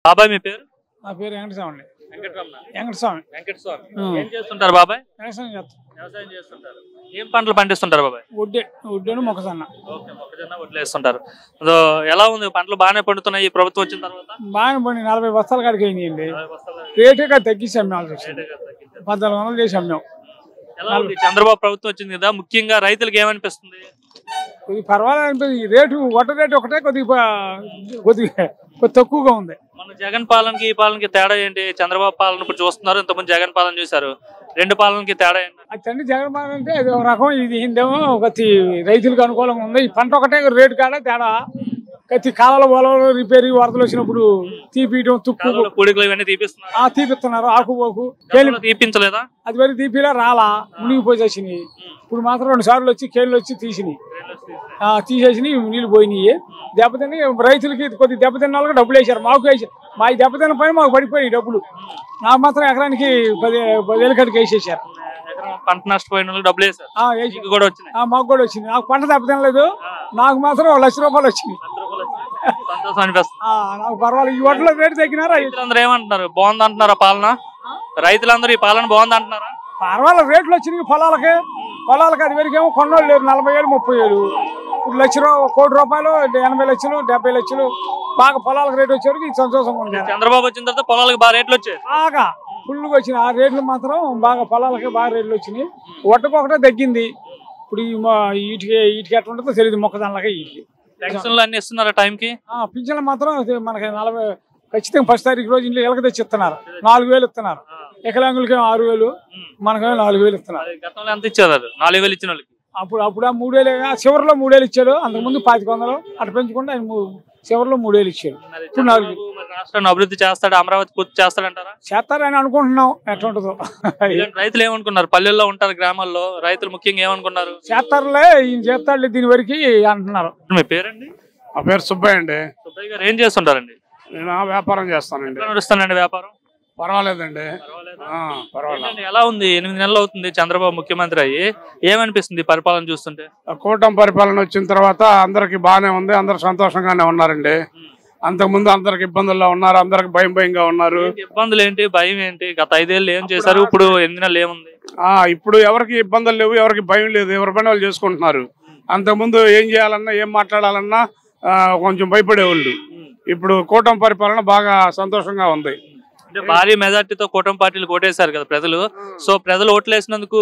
బాబాయ్ మీ పేరు? నా పేరు వెంకటస్వామి. వెంకటస్వామి. ఏం చేస్తుంటారు బాబాయ్? వ్యవసాయం చేస్తుంటారు. ఏం పంటలు పండిస్తుంటారు బాబాయ్? ఉడ్డేను మొక్కజొన్న. ఓకే, మొక్కజొన్న వడ్లు వేస్తుంటారు. ఎలా ఉంది పంటలు? బాగానే పండుతున్నాయి ఈ ప్రభుత్వం వచ్చిన తర్వాత? బాగానే పండి 40 బస్తాల కాడికి అయిందండి. రేటుగా తగ్గించి అమ్మాల్సి వచ్చింది. 1400 చేసి అమ్మాం. ఎలా ఉంది చంద్రబాబు ప్రభుత్వం వచ్చింది కదా, ముఖ్యంగా రైతులకు ఏమనిపిస్తుంది? కొద్దిగా పర్వాలేదు అనిపిస్తుంది. రేటు వడ్డ రేటు ఒకటే కొద్దిగా తక్కువగా ఉంది. మన జగన్ పాలనకి ఈ పాలనకి తేడా ఏంటి? చంద్రబాబు పాలన ఇప్పుడు చూస్తున్నారు, ఇంతకుముందు జగన్ పాలన చూశారు. రెండు పాలనకి తేడా ఏంటి? అది తండ్రి జగన్ పాలన అంటే అది ఒక రకం, ఇది ఏంటేమో కొద్ది రైతులకు అనుకూలంగా ఉంది. ఈ పంట ఒకటే రేటు కాడ తేడా. ప్రతి కాలాల పొలంలో రిపేర్ వరదలు వచ్చినప్పుడు తీపియడం, తుక్కు పొడికలు ఇవన్నీ తీపిస్తున్నారు. ఆకుపోకు తీపించలేదా? అది వరకు తీపిలా రాలా, మునిగిపోయి వచ్చినాయి. ఇప్పుడు మాత్రం 2 సార్లు వచ్చి కేళ్ళు వచ్చి తీసేసినాయి, నీళ్ళు పోయినాయి. దెబ్బతిని రైతులకి కొద్ది దెబ్బతిన్న వాళ్ళకి డబ్బులు వేసారు. మాకు వేసారు. మా దెబ్బతిన్న పైన మాకు పడిపోయినాయి డబ్బులు. నాకు మాత్రం ఎకరానికి 10,000 కడికి వేసేసారు. పంట నష్టపోయిన డబ్బులు వేసారు. మాకు కూడా వచ్చింది. నాకు పంట దెబ్బతినలేదు, నాకు మాత్రం 1,00,000 రూపాయలు వచ్చినాయి. సంతోషం అనిపిస్తుంది. నాకు పర్వాలేదు. ఈ వడ్ల రేటు తగ్గినారా? రైతులందరూ ఏమంటున్నారు? బాగుంది అంటున్నారా పాలన? రైతులందరూ ఈ పాలన బాగుంది అంటున్నారా? పర్వాలేదు, రేట్లు వచ్చినాయి పొలాలకి. అది వరకేమో కొన్నోళ్ళు లేరు. 40,000 30,000. ఇప్పుడు 1,00,000 రూపాయలు 80 లక్షలు 70 లక్షలు బాగా పొలాలకు రేటు వచ్చేవరకు ఇది సంతోషంగా ఉంది. చంద్రబాబు వచ్చిన తర్వాత పొలాలకు బాగా రేట్లు వచ్చాయి. బాగా ఫుల్గా వచ్చినాయి. ఆ రేట్లు మాత్రం బాగా పొలాలకి బాగా రేట్లు వచ్చినాయి. ఒట్టకొకటే తగ్గింది. ఇప్పుడు వీటికి ఎట్లా ఉంటుందో తెలియదు. మొక్కజొన్నలకి వీటికి పెన్షన్లు అన్ని ఇస్తున్నారా టైంకి? పింఛన్లు మాత్రం మనకి 40 ఖచ్చితంగా 1వ తారీఖు రోజు ఇంట్లో ఎలక తెచ్చి ఇస్తున్నారు. 4,000 ఇస్తున్నారు. వికలాంగులకి 6,000, మనకేమో 4,000 ఇస్తున్నారు. గతంలో ఎంత ఇచ్చారు? 4,000 ఇచ్చిన వాళ్ళకి అప్పుడు 3,000, చివరిలో 3,000 ఇచ్చాడు. అంతకుముందు 2,500 అటు పెంచుకుంటే ఆయన చివరిలో 3,000 ఇచ్చాడు. ఇప్పుడు 4,000. రాష్ట్రాన్ని అభివృద్ధి చేస్తాడు, అమరావతి పూర్తి చేస్తాడంటారా? చేస్తారని అనుకుంటున్నాం. ఎట్లా ఉంటుందో. రైతులు ఏమనుకున్నారు? పల్లెల్లో ఉంటారు, గ్రామాల్లో రైతులు ముఖ్యంగా ఏమనుకున్నారు? చేస్తారులే, ఈయన చేస్తాడులే దీని వరకు అంటున్నారు. మీ పేరండి? నా పేరు సుబ్బయ్య అండి. సుబ్బయ్య గారు ఏం చేస్తుంటారండి? నేను వ్యాపారం చేస్తానండి. నడుస్తానండి వ్యాపారం? పర్వాలేదండి. పర్వాలేదు. ఎలా ఉంది? 8 నెలలు అవుతుంది చంద్రబాబు ముఖ్యమంత్రి అయ్యి. ఏమనిపిస్తుంది పరిపాలన చూస్తుంటే? కూటమి పరిపాలన వచ్చిన తర్వాత అందరికి బాగానే ఉంది. అందరు సంతోషంగానే ఉన్నారండి. అంతకుముందు అందరికి ఇబ్బందుల్లో ఉన్నారు, అందరికి భయంగా ఉన్నారు. ఇబ్బందులు ఏంటి, భయం ఏంటి? గత 5 ఏళ్ళు ఏం చేశారు, ఇప్పుడు 8 నెలలు ఏముంది? ఇప్పుడు ఎవరికి ఇబ్బందులు లేవు, ఎవరికి భయం లేదు. ఎవరి పని వాళ్ళు చేసుకుంటున్నారు. అంతకుముందు ఏం చేయాలన్నా, ఏం మాట్లాడాలన్నా కొంచెం భయపడేవాళ్ళు. ఇప్పుడు కూటమి పరిపాలన బాగా సంతోషంగా ఉంది. అంటే భారీ మెజార్టీతో కూటమి పార్టీలు ఓటేశారు కదా ప్రజలు. సో ప్రజలు ఓట్లు వేసినందుకు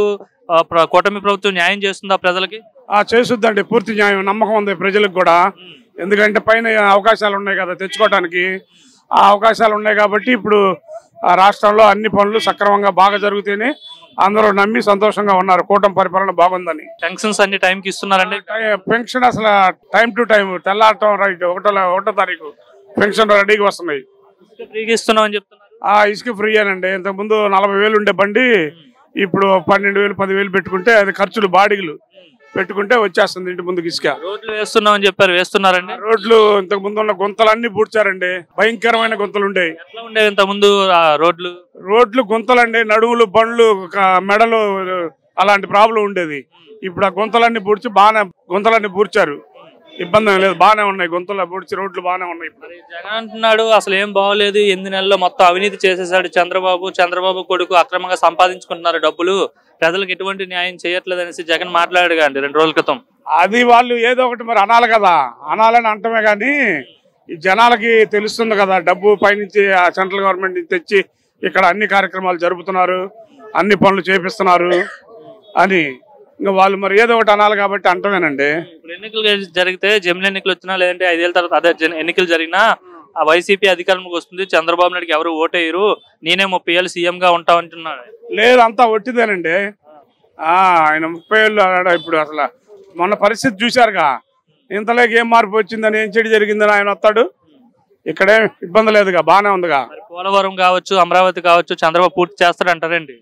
కూటమి ప్రభుత్వం న్యాయం చేస్తుందా ప్రజలకి? చేస్తుందండి. పూర్తి న్యాయం, నమ్మకం ఉంది ప్రజలకు కూడా. ఎందుకంటే పైన అవకాశాలు ఉన్నాయి కదా తెచ్చుకోవడానికి. ఆ అవకాశాలు ఉన్నాయి కాబట్టి ఇప్పుడు రాష్ట్రంలో అన్ని పనులు సక్రమంగా బాగా జరుగుతాయని అందరూ నమ్మి సంతోషంగా ఉన్నారు. కూటమి పరిపాలన బాగుందని. పెన్షన్స్ అన్ని టైంకి ఇస్తున్నారండి? పెన్షన్ అసలు టైం టు టైం, తెల్లారటం రైట్ 1వ తారీఖు పెన్షన్ రెడీగా వస్తున్నాయి. ఇస్తున్నాం అని చెప్తున్నారు. ఇసుక ఫ్రీ అనండి. ఇంతకుముందు 40,000 ఉండే బండి ఇప్పుడు 12,000 10,000 పెట్టుకుంటే అది ఖర్చులు బాడీలు పెట్టుకుంటే వచ్చేస్తుంది ఇంటి ముందుకు ఇసుక. రోడ్లు వేస్తున్నాం అని చెప్పారు, వేస్తున్నారండి? రోడ్లు ఇంతకు ముందు ఉన్న గుంతలన్నీ పూడ్చారండి. భయంకరమైన గుంతలు ఉండేవి. ఎట్లా ఉండేవి ఇంత ముందు రోడ్లు గుంతలండి, నడువులు బండ్లు మెడలు అలాంటి ప్రాబ్లం ఉండేది. ఇప్పుడు ఆ గుంతలన్నీ పూడ్చి గుంతలన్నీ పూడ్చారు. ఇబ్బంది లేదు, బాగానే ఉన్నాయి. గుంతలు పూడ్చి రోడ్లు బాగానే ఉన్నాయి. జగన్ అంటున్నాడు అసలు ఏం బాగోలేదు, 8 నెలల్లో మొత్తం అవినీతి చేసేసాడు చంద్రబాబు కొడుకు అక్రమంగా సంపాదించుకుంటున్నారు డబ్బులు, ప్రజలకు ఎటువంటి న్యాయం చేయట్లేదు అనేసి జగన్ మాట్లాడాడు అండి 2 రోజుల క్రితం. అది వాళ్ళు ఏదో ఒకటి మరి అనాలి కదా, అనాలని అంటమే కానీ ఈ జనాలకి తెలుస్తుంది కదా. డబ్బు పైనుంచి సెంట్రల్ గవర్నమెంట్ తెచ్చి ఇక్కడ అన్ని కార్యక్రమాలు జరుపుతున్నారు, అన్ని పనులు చేపిస్తున్నారు అని ఇంకా వాళ్ళు మరి ఏదో ఒకటి అనాలి కాబట్టి అంటమేనండి. ఇప్పుడు ఎన్నికలు జరిగితే, జమిలి ఎన్నికలు వచ్చినా లేదంటే 5 ఏళ్ళ తర్వాత అదే ఎన్నికలు జరిగినా ఆ వైసీపీ అధికారంలోకి వస్తుంది, చంద్రబాబు నాయుడుకి ఎవరు ఓటేయరు, నేనే 30 ఏళ్ళు సీఎం గా ఉంటా అంటున్నాడు. లేదు, అంతా ఒట్టిదేనండి. ఆయన 30 ఏళ్ళు ఇప్పుడు అసలు మొన్న పరిస్థితి చూశారుగా, ఇంతలోకి ఏం మార్పు వచ్చిందని, ఏం చెడు జరిగిందని ఆయన వస్తాడు. ఇక్కడే ఇబ్బంది లేదుగా, బాగానే ఉందిగా. పోలవరం కావచ్చు, అమరావతి కావచ్చు, చంద్రబాబు పూర్తి చేస్తాడంటారండి?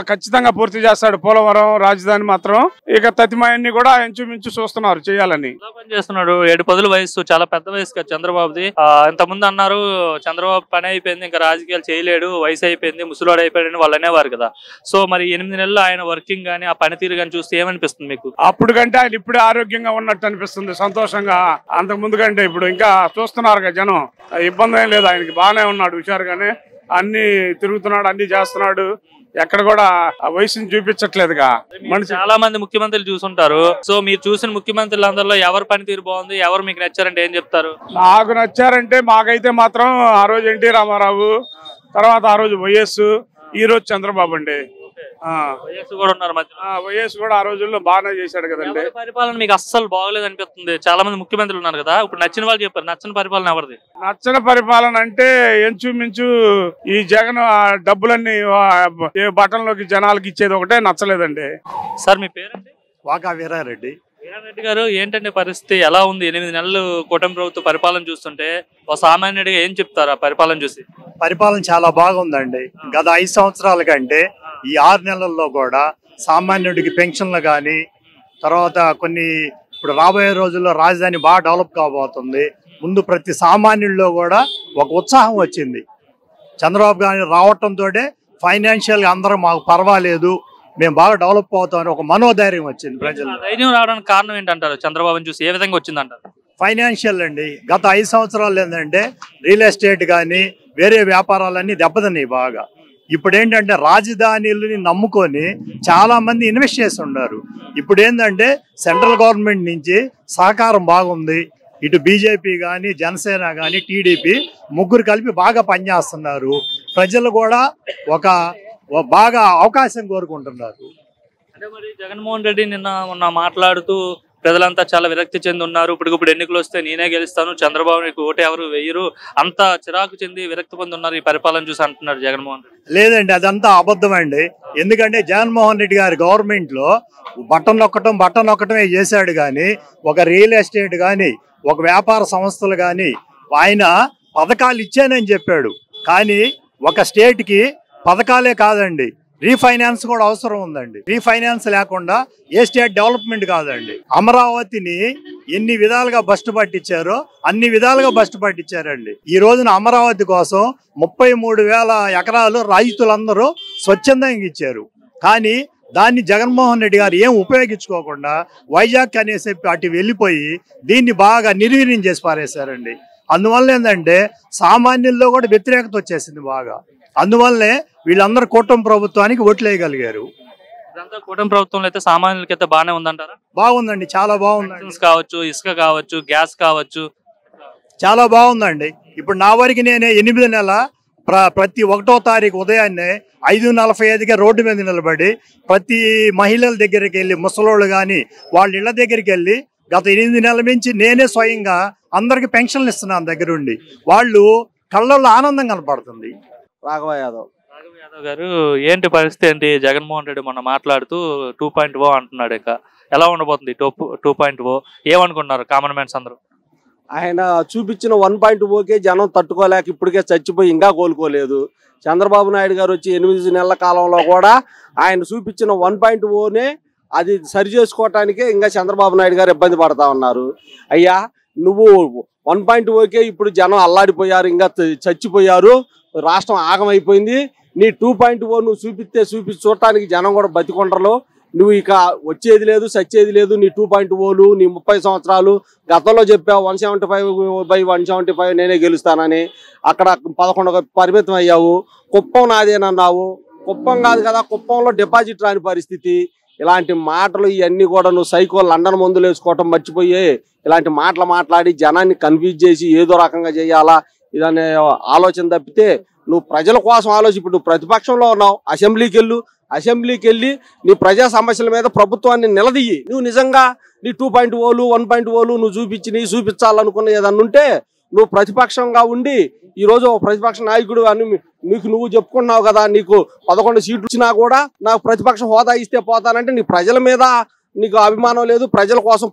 ఖచ్చితంగా పూర్తి చేస్తాడు. పోలవరం రాజధాని మాత్రం ఇక తతిమాయన్ని కూడా ఇంచుమించు చూస్తున్నారు చేయాలని. పని చేస్తున్నాడు. 7-10 వయసు, చాలా పెద్ద వయసు కదా చంద్రబాబుది. ఇంతకుముందు అన్నారు చంద్రబాబు పని అయిపోయింది, ఇంకా రాజకీయాలు చేయలేడు, వయసు అయిపోయింది, ముసలివాడు అయిపోయాడని వాళ్ళు అనేవారు కదా. సో మరి 8 నెలలు ఆయన వర్కింగ్ గానీ ఆ పనితీరు కానీ చూస్తే ఏమనిపిస్తుంది మీకు? అప్పుడు కంటే ఆయన ఇప్పుడే ఆరోగ్యంగా ఉన్నట్టు అనిపిస్తుంది, సంతోషంగా. అంతకు ముందు కంటే ఇప్పుడు ఇంకా చూస్తున్నారు కదా జనం, ఇబ్బంది ఏం లేదు. ఆయనకి బాగానే ఉన్నాడు, హుషారుగానే అన్ని తిరుగుతున్నాడు, అన్ని చేస్తున్నాడు. ఎక్కడ కూడా ఆ వయసుని చూపించట్లేదుగా. చాలా మంది ముఖ్యమంత్రులు చూసుంటారు. సో మీరు చూసిన ముఖ్యమంత్రులందరిలో ఎవరు పనితీరు బాగుంది, ఎవరు మీకు నచ్చారంటే ఏం చెప్తారు? నాకు నచ్చారంటే మాకైతే మాత్రం ఆ రోజు ఎన్టీ రామారావు, తర్వాత ఆ రోజు వైఎస్, ఈ రోజు చంద్రబాబు అండి. వైఎస్ కూడా ఆ రోజుల్లో బాగానే చేశాడు కదండి. పరిపాలన మీకు అస్సలు బాగోలేదు అనిపిస్తుంది. చాలా మంది ముఖ్యమంత్రులు ఉన్నారు కదా, ఇప్పుడు నచ్చిన వాళ్ళు చెప్పారు. నచ్చిన పరిపాలన ఎవరిది? నచ్చిన పరిపాలన అంటే ఇంచుమించు ఈ జగన్ డబ్బులన్నీ బటన్లోకి జనాలకి ఇచ్చేది ఒకటే నచ్చలేదండి. సార్ మీ పేరండి? వాకా వీరారెడ్డి. వీరారెడ్డి గారు, ఏంటంటే పరిస్థితి ఎలా ఉంది? 8 నెలలు కూటమి ప్రభుత్వ పరిపాలన చూస్తుంటే ఒక సామాన్యుడిగా ఏం చెప్తారు ఆ పరిపాలన చూసి? పరిపాలన చాలా బాగుందండి. గత 5 సంవత్సరాల కంటే ఈ 6 నెలల్లో కూడా సామాన్యుడికి పెన్షన్లు కానీ, తర్వాత కొన్ని ఇప్పుడు రాబోయే రోజుల్లో రాజధాని బాగా డెవలప్ కాబోతుంది. ముందు ప్రతి సామాన్యుల్లో కూడా ఒక ఉత్సాహం వచ్చింది. చంద్రబాబు గారు రావటంతో ఫైనాన్షియల్గా అందరూ మాకు పర్వాలేదు, మేము బాగా డెవలప్ అవుతామని ఒక మనోధైర్యం వచ్చింది ప్రజలు. ధైర్యం రావడానికి కారణం ఏంటంటారు? చంద్రబాబుని చూసి ఏ విధంగా వచ్చిందంటారు? ఫైనాన్షియల్ అండి. గత 5 సంవత్సరాలు ఏంటంటే రియల్ ఎస్టేట్ కానీ వేరే వ్యాపారాలన్నీ దెబ్బతిన్నాయి బాగా. ఇప్పుడు ఏంటంటే రాజధానిని నమ్ముకొని చాలా మంది ఇన్వెస్ట్ చేసి ఉన్నారు. ఇప్పుడు ఏంటంటే సెంట్రల్ గవర్నమెంట్ నుంచి సహకారం బాగుంది. ఇటు బీజేపీ కానీ, జనసేన కానీ, టీడీపీ ముగ్గురు కలిపి బాగా పనిచేస్తున్నారు. ప్రజలు కూడా ఒక బాగా అవకాశం కోరుకుంటున్నారు. అంటే మరి జగన్మోహన్ రెడ్డి నిన్న మాట్లాడుతూ ప్రజలంతా చాలా విరక్తి చెంది ఉన్నారు, ఇప్పుడు ఎన్నికలు వస్తే నేనే గెలుస్తాను, చంద్రబాబుకి ఓటు ఎవరు వేయరు, అంతా చిరాకు చెంది విరక్తి పొంది ఉన్నారు ఈ పరిపాలన చూసి అంటున్నారు జగన్మోహన్ రెడ్డి. లేదండి, అదంతా అబద్ధం అండి. ఎందుకంటే జగన్మోహన్ రెడ్డి గారి గవర్నమెంట్ లో బటన్ నొక్కటమే చేశాడు కానీ ఒక రియల్ ఎస్టేట్ కానీ, ఒక వ్యాపార సంస్థలు కానీ ఆయన పథకాలు ఇచ్చానని చెప్పాడు. కానీ ఒక స్టేట్ కి పథకాలే కాదండి, రీఫైనాన్స్ కూడా అవసరం ఉందండి. రీఫైనాన్స్ లేకుండా ఏ స్టేట్ డెవలప్మెంట్ కాదండి. అమరావతిని ఎన్ని విధాలుగా బస్టు పట్టించారో అన్ని విధాలుగా బస్టు పట్టించారండి. ఈ రోజున అమరావతి కోసం 33,000 ఎకరాలు రైతులందరూ స్వచ్ఛందంగా ఇచ్చారు. కానీ దాన్ని జగన్మోహన్ రెడ్డి గారు ఏం ఉపయోగించుకోకుండా వైజాగ్ అనేసి అటు వెళ్ళిపోయి దీన్ని బాగా నిర్వీర్యం చేసి పారేశారండి. అందువల్ల ఏంటంటే సామాన్యుల్లో కూడా వ్యతిరేకత వచ్చేసింది బాగా. అందువల్లనే వీళ్ళందరూ కూటమి ప్రభుత్వానికి ఓట్లు వేయగలిగారు. కూటమి ప్రభుత్వంలో అయితే సామాన్యులకైతే బాగానే ఉందంటారా? బాగుందండి, చాలా బాగుందండి. కావచ్చు, ఇసుక కావచ్చు, గ్యాస్ కావచ్చు, చాలా బాగుందండి. ఇప్పుడు నా వరకు నేనే 8 నెలల ప్రతి 1వ తారీఖు ఉదయాన్నే 5:45కి రోడ్డు మీద నిలబడి ప్రతి మహిళల దగ్గరికి వెళ్ళి, ముసలోళ్ళు కానీ వాళ్ళ ఇళ్ల దగ్గరికి వెళ్ళి గత 8 నెలల నుంచి నేనే స్వయంగా అందరికి పెన్షన్లు ఇస్తున్నాను దగ్గరుండి. వాళ్ళు కళ్ళల్లో ఆనందం కనపడుతుంది. రాఘవ యాదవ్ గారు, ఏంటి పరిస్థితి ఏంటి? జగన్మోహన్ రెడ్డి మొన్న మాట్లాడుతూ 2.0 అంటున్నాడు. ఇక ఎలా ఉండబోతుంది 2.0? ఏమనుకున్నారు కామన్ మ్యాన్స్ అందరూ? ఆయన చూపించిన 1.0కే జనం తట్టుకోలేక ఇప్పటికే చచ్చిపోయి ఇంకా కోలుకోలేదు. చంద్రబాబు నాయుడు గారు వచ్చి 8 నెలల కాలంలో కూడా ఆయన చూపించిన 1.0నే అది సరి చేసుకోవటానికే ఇంకా చంద్రబాబు నాయుడు గారు ఇబ్బంది పడతా ఉన్నారు. అయ్యా, నువ్వు 1.0కే ఇప్పుడు జనం అల్లాడిపోయారు, ఇంకా చచ్చిపోయారు, రాష్ట్రం ఆగమైపోయింది. నీ 2.0 నువ్వు చూడటానికి జనం కూడా బతికొండరు. నువ్వు ఇక వచ్చేది లేదు, సచ్చేది లేదు. నీ 2.0లు, నీ 30 సంవత్సరాలు గతంలో చెప్పావు 175/175 నేనే గెలుస్తానని. అక్కడ 11 పరిమితం అయ్యావు. కుప్పం నాదేనన్నావు. కుప్పం కాదు కదా, కుప్పంలో డిపాజిట్ రాని పరిస్థితి. ఇలాంటి మాటలు ఇవన్నీ కూడా నువ్వు సైకో లండన్ మందులు వేసుకోవటం మర్చిపోయి ఇలాంటి మాటలు మాట్లాడి జనాన్ని కన్ఫ్యూజ్ చేసి ఏదో రకంగా చేయాలా ఇదనే ఆలోచన తప్పితే నువ్వు ప్రజల కోసం ఆలోచి. ఇప్పుడు నువ్వు ప్రతిపక్షంలో ఉన్నావు, అసెంబ్లీకి వెళ్ళి నీ ప్రజా సమస్యల మీద ప్రభుత్వాన్ని నిలదీయి. నువ్వు నిజంగా నీ 2.0లు 1.0లు నువ్వు చూపించాలనుకున్న ఏదన్నా ఉంటే నువ్వు ప్రతిపక్షంగా ఉండి ఈరోజు ప్రతిపక్ష నాయకుడు అని నీకు నువ్వు చెప్పుకున్నావు కదా, నీకు 11 సీట్లు ఇచ్చినా కూడా నాకు ప్రతిపక్ష హోదా ఇస్తే పోతానంటే నీ ప్రజల మీద నీకు అభిమానం లేదు, ప్రజల కోసం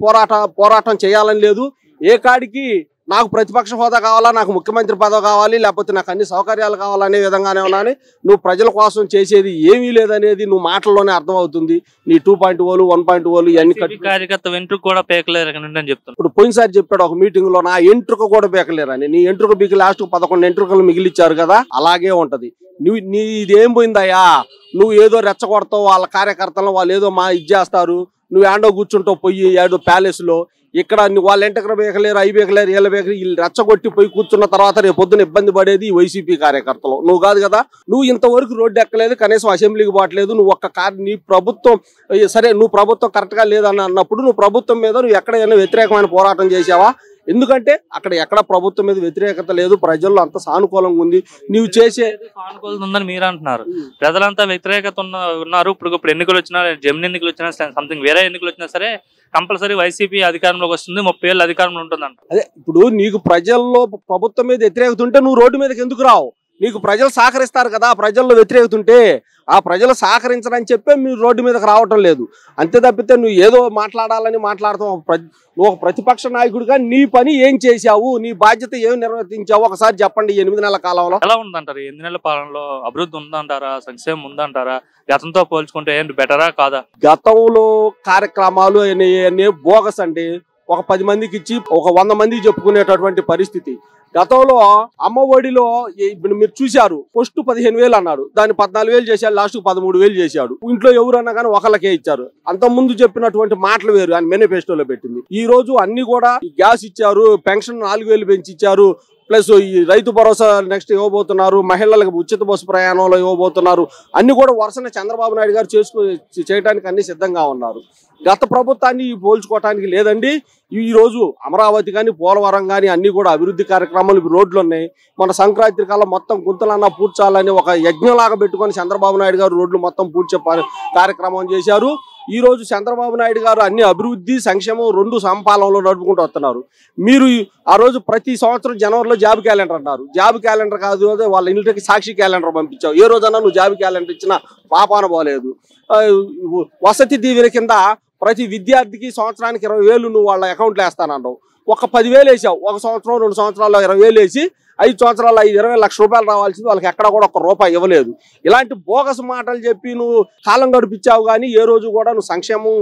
పోరాటం చేయాలని లేదు. ఏ కాడికి నాకు ప్రతిపక్ష హోదా కావాలా, నాకు ముఖ్యమంత్రి పదవి కావాలి, లేకపోతే నాకు అన్ని సౌకర్యాలు కావాలనే విధంగానే ఉన్నాను. నువ్వు ప్రజల కోసం చేసేది ఏమీ లేదనేది నువ్వు మాటల్లోనే అర్థమవుతుంది. నీ 2.0 1.0 ఇవన్నీ కార్యకర్త వెంట్రుకు కూడా పేకలేరు అని చెప్తాను. ఇప్పుడు పోయినసారి చెప్పాడు ఒక మీటింగ్ లో, నా ఎంట్రుక కూడా పీకలేరని. నీ ఎంట్రుక పీకి లాస్ట్ 11 ఎంట్రుకలు మిగిలిచ్చారు కదా, అలాగే ఉంటది. నీది ఏం పోయిందయ్యా? నువ్వు ఏదో రెచ్చగొడతావు వాళ్ళ కార్యకర్తలను, వాళ్ళు ఏదో ఇది చేస్తారు, నువ్వు ఏండో కూర్చుంటావు పోయి ఏదో ప్యాలెస్ లో. ఇక్కడ వాళ్ళ ఎంటకర బేకలేరు, అవి బేకలేరు, వీళ్ళ బేకలేరు, వీళ్ళు రెచ్చగొట్టి పోయి కూర్చున్న తర్వాత రేపు పొద్దున ఇబ్బంది పడేది వైసీపీ కార్యకర్తలు. నువ్వు కాదు కదా, నువ్వు ఇంతవరకు రోడ్డు ఎక్కలేదు, కనీసం అసెంబ్లీకి పోవట్లేదు. నువ్వు ఒక్క నీ ప్రభుత్వం సరే, నువ్వు ప్రభుత్వం కరెక్ట్ గా లేదని అన్నప్పుడు నువ్వు ప్రభుత్వం మీద నువ్వు ఎక్కడైనా వ్యతిరేకమైన పోరాటం చేసావా? ఎందుకంటే అక్కడ ప్రభుత్వం మీద వ్యతిరేకత లేదు, ప్రజల్లో అంత సానుకూలంగా ఉంది. నువ్వు చేసే సానుకూలత ఉందని మీరు అంటున్నారు, ప్రజలంతా వ్యతిరేకత ఉన్నారు. ఇప్పుడు ఎన్నికలు వచ్చినా, జమిని ఎన్నికలు వచ్చినా, సంథింగ్ వేరే ఎన్నికలు వచ్చినా సరే కంపల్సరీ వైసీపీ అధికారంలోకి వస్తుంది, 30 ఏళ్ళు అధికారంలో ఉంటుందంట. అదే ఇప్పుడు నీకు ప్రజల్లో ప్రభుత్వం మీద వ్యతిరేకత ఉంటే నువ్వు రోడ్డు మీదకి ఎందుకు రావు? నీకు ప్రజలు సహకరిస్తారు కదా, ప్రజల్లో వ్యతిరేకత ఉంటే ఆ ప్రజలు సహకరించరని చెప్పే మీరు రోడ్డు మీదకి రావటం లేదు. అంతే తప్పితే నువ్వు ఏదో మాట్లాడాలని మాట్లాడతావు. నువ్వు ఒక ప్రతిపక్ష నాయకుడిగా నీ పని ఏం చేశావు, నీ బాధ్యత ఏం నిర్వర్తించావు ఒకసారి చెప్పండి. 8 నెలల కాలంలో ఎలా ఉందంటారు? 8 నెలల పాలనలో అభివృద్ధి ఉందంటారా, సంక్షేమం ఉందంటారా? గతంతో పోల్చుకుంటే ఏంటి బెటరా కాదా? గతంలో కార్యక్రమాలు అనే బోగస్ అండి. ఒక 10 మందికి ఇచ్చి ఒక 100 మందికి చెప్పుకునేటటువంటి పరిస్థితి. గతంలో అమ్మఒడిలో మీరు చూశారు, ఫస్ట్ 15,000 అన్నాడు, దాన్ని 14,000 చేశాడు, లాస్ట్ 13,000 చేశాడు. ఇంట్లో ఎవరన్నా కానీ ఒకళ్ళకే ఇచ్చారు. అంత ముందు చెప్పినటువంటి మాటలు వేరు, ఆయన మేనిఫెస్టోలో పెట్టింది. ఈ రోజు అన్ని కూడా గ్యాస్ ఇచ్చారు, పెన్షన్ 4,000 పెంచి ఇచ్చారు, ప్లస్ ఈ రైతు భరోసా నెక్స్ట్ ఇవ్వబోతున్నారు, మహిళలకు ఉచిత బస్సు ప్రయాణంలో ఇవ్వబోతున్నారు. అన్ని కూడా వరుసన చంద్రబాబు నాయుడు గారు చేయడానికి అన్ని సిద్ధంగా ఉన్నారు. గత ప్రభుత్వాన్ని పోల్చుకోవటానికి లేదండి. ఈ రోజు అమరావతి కానీ, పోలవరం కానీ అన్ని కూడా అభివృద్ధి కార్యక్రమాలు రోడ్లు ఉన్నాయి. మన సంక్రాంతి కాలం మొత్తం గుంతలన్నా పూడ్చాలని ఒక యజ్ఞంలాగా పెట్టుకొని చంద్రబాబు నాయుడు గారు రోడ్లు మొత్తం పూడ్చే కార్యక్రమం చేశారు. ఈ రోజు చంద్రబాబు నాయుడు గారు అన్ని అభివృద్ధి సంక్షేమం 2 సమపాలనలో నడుపుకుంటూ వస్తున్నారు. మీరు ఆ రోజు ప్రతి సంవత్సరం జనవరిలో జాబ్ క్యాలెండర్ అన్నారు. జాబ్ క్యాలెండర్ కాదు, వాళ్ళ ఇంటికి సాక్షి క్యాలెండర్ పంపించావు. ఏ రోజన్నా నువ్వు జాబ్ క్యాలెండర్ ఇచ్చినా పాపాన పోలేదు. వసతి దీవెన కింద ప్రతి విద్యార్థికి సంవత్సరానికి 20,000 నువ్వు వాళ్ళ అకౌంట్లో వేస్తానన్నావు. ఒక 10,000 వేసావు. ఒక సంవత్సరం 2 సంవత్సరాల్లో 20,000 వేసి 5 సంవత్సరాల్లో 20 లక్షల రూపాయలు రావాల్సింది వాళ్ళకి ఎక్కడ కూడా ₹1 ఇవ్వలేదు. ఇలాంటి బోగస్ మాటలు చెప్పి నువ్వు కాలం గడిపించావు. కానీ ఏ రోజు కూడా నువ్వు సంక్షేమం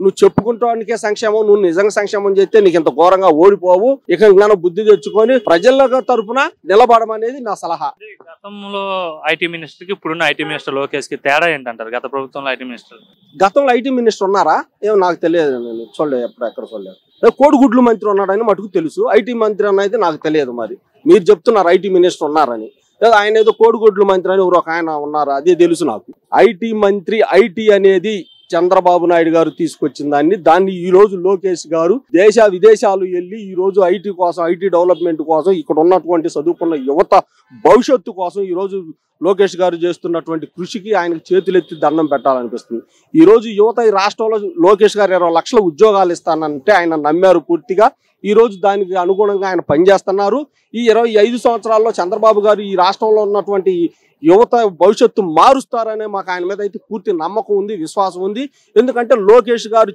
నువ్వు చెప్పుకుంటానికే సంక్షేమం, నువ్వు నిజంగా సంక్షేమం చేస్తే నీకు ఇంత ఘోరంగా ఓడిపోవు. ఇక జ్ఞానం బుద్ధి తెచ్చుకొని ప్రజల తరఫున నిలబడమనేది నా సలహా. గతంలో ఐటీ మినిస్టర్ కి ఇప్పుడున్న ఐటీ మినిస్టర్ లోకేష్ కి తేడా ఏంటంటారు? గత ప్రభుత్వంలో ఐటీ మినిస్టర్, గతంలో ఐటీ మినిస్టర్ ఉన్నారా? ఏమో నాకు తెలియదు, నేను చూడలేదు, ఎక్కడ చూడలేదు. కోడిగుడ్లు మంత్రి ఉన్నాడని మటుకు తెలుసు. ఐటీ మంత్రి అన్నది నాకు తెలియదు. మరి మీరు చెప్తున్నారు ఐటీ మినిస్టర్ ఉన్నారని, లేదా ఆయన ఏదో కోడిగుడ్లు మంత్రి అని ఒక ఆయన ఉన్నారా? అదే తెలుసు నాకు. ఐటీ మంత్రి, ఐటీ అనేది చంద్రబాబు నాయుడు గారు తీసుకొచ్చిన దాన్ని ఈ రోజు లోకేష్ గారు దేశ విదేశాలు వెళ్ళి ఈ రోజు ఐటీ కోసం, ఐటీ డెవలప్మెంట్ కోసం, ఇక్కడ ఉన్నటువంటి చదువుకున్న యువత భవిష్యత్తు కోసం ఈ రోజు లోకేష్ గారు చేస్తున్నటువంటి కృషికి ఆయనకు చేతులెత్తి దండం పెట్టాలనిపిస్తుంది. ఈ రోజు యువత ఈ రాష్ట్రంలో లోకేష్ గారు 20 లక్షల ఉద్యోగాలు ఇస్తానంటే ఆయన నమ్మారు పూర్తిగా. ఈ రోజు దానికి అనుగుణంగా ఆయన పనిచేస్తున్నారు. ఈ 25 సంవత్సరాల్లో చంద్రబాబు గారు ఈ రాష్ట్రంలో ఉన్నటువంటి యువత భవిష్యత్తు మారుస్తారనే మాకు ఆయన మీద అయితే పూర్తి నమ్మకం ఉంది, విశ్వాసం ఉంది. ఎందుకంటే లోకేష్ గారు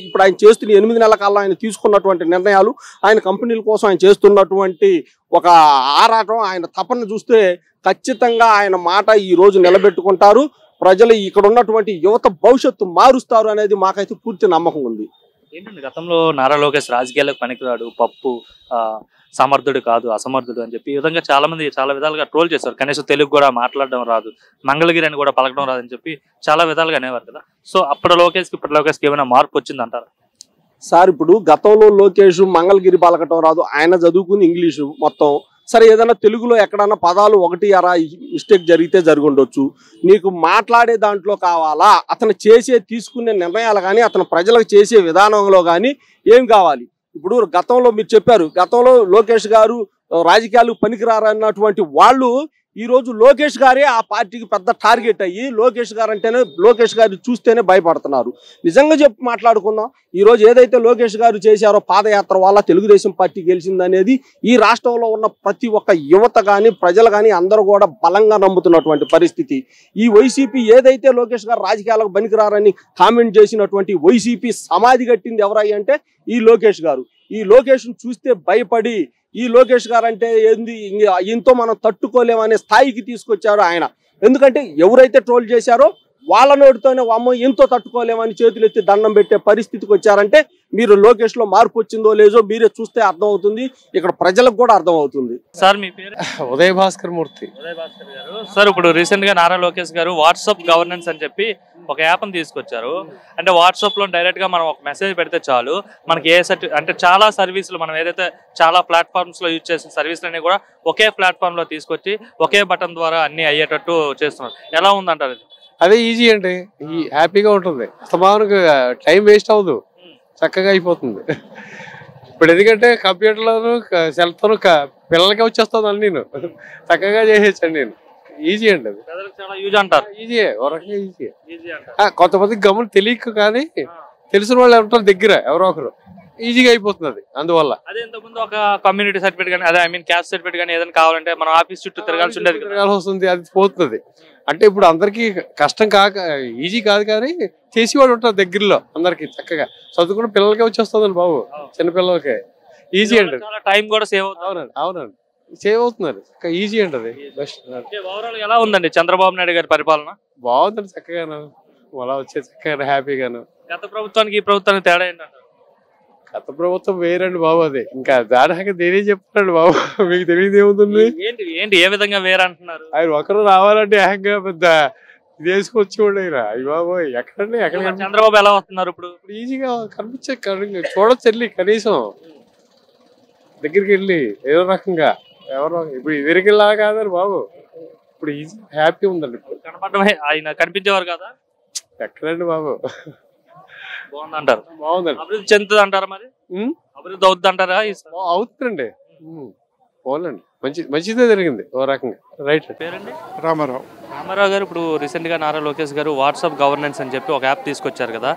ఇప్పుడు ఆయన చేస్తున్న 8 నెలల కాలంలో ఆయన తీసుకున్నటువంటి నిర్ణయాలు, ఆయన కంపెనీల కోసం ఆయన చేస్తున్నటువంటి ఒక ఆరాటం, ఆయన తపన చూస్తే ఖచ్చితంగా ఆయన మాట ఈ రోజు నిలబెట్టుకుంటారు. ప్రజలు ఇక్కడ ఉన్నటువంటి యువత భవిష్యత్తు మారుస్తారు అనేది మాకైతే పూర్తి నమ్మకం ఉంది. ఏంటండి గతంలో నారా లోకేష్ రాజకీయాలకు పనికిరాడు, పప్పు, సమర్థుడు కాదు, అసమర్థుడు అని చెప్పి ఈ విధంగా చాలా మంది చాలా విధాలుగా ట్రోల్ చేశారు. కనీసం తెలుగు కూడా మాట్లాడడం రాదు, మంగళగిరి అని కూడా పలకడం రాదని చెప్పి చాలా విధాలుగా అనేవారు కదా. సో అప్పుడు లోకేష్కి ఇప్పుడు లోకేష్కి ఏమైనా మార్పు వచ్చిందంటారా? సార్, ఇప్పుడు గతంలో లోకేష్ మంగళగిరి పలకటం రాదు, ఆయన చదువుకుంది ఇంగ్లీషు మొత్తం. సరే, ఏదైనా తెలుగులో ఎక్కడన్నా పదాలు 1 మిస్టేక్ జరిగితే జరుగుండొచ్చు. నీకు మాట్లాడే దాంట్లో కావాలా, అతను తీసుకునే నిర్ణయాలు కానీ, అతను ప్రజలకు చేసే విధానంలో కానీ ఏం కావాలి? ఇప్పుడు గతంలో మీరు చెప్పారు, గతంలో లోకేష్ గారు రాజకీయాలకు పనికిరారన్నటువంటి వాళ్ళు ఈ రోజు లోకేష్ గారే ఆ పార్టీకి పెద్ద టార్గెట్ అయ్యి లోకేష్ గారు అంటేనే, లోకేష్ గారిని చూస్తేనే భయపడుతున్నారు. నిజంగా చెప్పి మాట్లాడుకుందాం, ఈ రోజు ఏదైతే లోకేష్ గారు చేశారో పాదయాత్ర వల్ల తెలుగుదేశం పార్టీ గెలిచిందనేది ఈ రాష్ట్రంలో ఉన్న ప్రతి ఒక్క యువత కానీ, ప్రజలు కానీ అందరూ కూడా బలంగా నమ్ముతున్నటువంటి పరిస్థితి. ఈ వైసీపీ ఏదైతే లోకేష్ గారు రాజకీయాలకు పనికిరారని కామెంట్ చేసినటువంటి వైసీపీ సమాధి కట్టింది ఎవరై అంటే ఈ లోకేష్ గారు. ఈ లోకేష్ను చూస్తే భయపడి ఈ లోకేష్ గారు అంటే ఏంది ఈయనతో మనం తట్టుకోలేమనే స్థాయికి తీసుకొచ్చారు ఆయన. ఎందుకంటే ఎవరైతే ట్రోల్ చేశారో వాళ్ళ నోటితోనే అమ్మో ఎంతో తట్టుకోలేమని చేతులు ఎత్తి దండం పెట్టే పరిస్థితికి వచ్చారంటే మీరు లోకేష్ లో మార్పు వచ్చిందో లేదో మీరే చూస్తే అర్థం అవుతుంది, ఇక్కడ ప్రజలకు కూడా అర్థం అవుతుంది. సార్ మీ పేరు? ఉదయ భాస్కర్ మూర్తి. ఉదయ్ భాస్కర్ గారు. సార్ ఇప్పుడు రీసెంట్ గా నారా లోకేష్ గారు వాట్సాప్ గవర్నెన్స్ అని చెప్పి ఒక యాప్ ని తీసుకొచ్చారు. అంటే వాట్సాప్ లో డైరెక్ట్ గా మనం ఒక మెసేజ్ పెడితే చాలు మనకి అంటే చాలా సర్వీసులు మనం ఏదైతే చాలా ప్లాట్ఫామ్స్ లో యూజ్ చేసిన సర్వీసులన్నీ కూడా ఒకే ప్లాట్ఫామ్ లో తీసుకొచ్చి ఒకే బటన్ ద్వారా అన్ని అయ్యేటట్టు చేస్తున్నారు. ఎలా ఉందంటారు? అదే ఈజీ అండి, హ్యాపీగా ఉంటుంది, అసమానంగా టైం వేస్ట్ అవ్వదు, చక్కగా అయిపోతుంది. ఇప్పుడు ఎందుకంటే కంప్యూటర్లోను సెల్తో పిల్లలకే వచ్చేస్తుంది అని నేను చక్కగా చేసేసాను నేను. ఈజీ అండి అది, చాలా యూజ్ అంటారు. ఈజీయే, ఒక రకంగా ఈజీ. కొంతమందికి గమని తెలియక కానీ తెలిసిన వాళ్ళు ఉంటారు దగ్గర ఎవరో ఒకరు, ఈజీగా అయిపోతుంది అది. అందువల్ల అదే ఇంతకుముందు ఒక కమ్యూనిటీ సర్టిఫికేట్ కానీ అదే క్యాస్ట్ సర్టిఫికేట్ కానీ ఏదైనా కావాలంటే మనం ఆఫీస్ చుట్టూ తిరగాల్సి ఉండేది, తిరగాల్సి వస్తుంది, అది పోతుంది. అంటే ఇప్పుడు అందరికి కష్టం ఈజీ కాదు కానీ చేసేవాడు ఉంటారు దగ్గరలో అందరికి, చక్కగా చదువుకున్న పిల్లలకే వచ్చేస్తుందండి బాబు, చిన్నపిల్లలకే ఈజీ అండి. టైం కూడా సేవ్ అవుతుంది. అవునండి, అవునండి, సేవ్ అవుతున్నారు, ఈజీ అండి అది బెస్ట్. ఓవరాల్ ఎలా ఉందండి చంద్రబాబు నాయుడు గారి పరిపాలన? బాగుందండి, చక్కగాను అలా వచ్చే చక్కగా హ్యాపీగాను. గత ప్రభుత్వానికి ఈ ప్రభుత్వానికి తేడా ఏంటంటే? గత ప్రభుత్వం వేరండి బాబు, అది ఇంకా దాని దేని చెప్తాడు బాబు, మీకు తెలియదు ఏముంటుంది. ఏంటి ఏ విధంగా వేరంటున్నారు? ఆయన ఒకరు రావాలంటే ఏకంగా పెద్ద ఇది వేసుకొచ్చి ఆయన అయ్యి బాబు ఎక్కడండి ఎక్కడ. చంద్రబాబు ఎలా వస్తున్నారు ఇప్పుడు? ఈజీగా కనిపించే చూడొచ్చు వెళ్ళి, కనీసం దగ్గరికి వెళ్ళి ఏదో రకంగా ఎవరో ఇప్పుడు ఎదురుకెళ్ళా కాదని బాబు, ఇప్పుడు ఈజీ హ్యాపీ ఉందండి. ఇప్పుడు కనపడమే, ఆయన కనిపించేవారు కదా, ఎక్కడండి బాబు. బాగుందంటారు? బాగుందండి. అభివృద్ధి చెందుతుంది అంటారా? మరి అభివృద్ధి అవుతుంది అంటారా? అవుతుందండి, పోలండి, మంచిదే జరిగింది ఓ రకంగా. రైట్. పేరండి? రామారావు. రామారావు గారు, ఇప్పుడు రీసెంట్ గా నారా లోకేష్ గారు వాట్సాప్ గవర్నెన్స్ అని చెప్పి ఒక యాప్ తీసుకొచ్చారు కదా,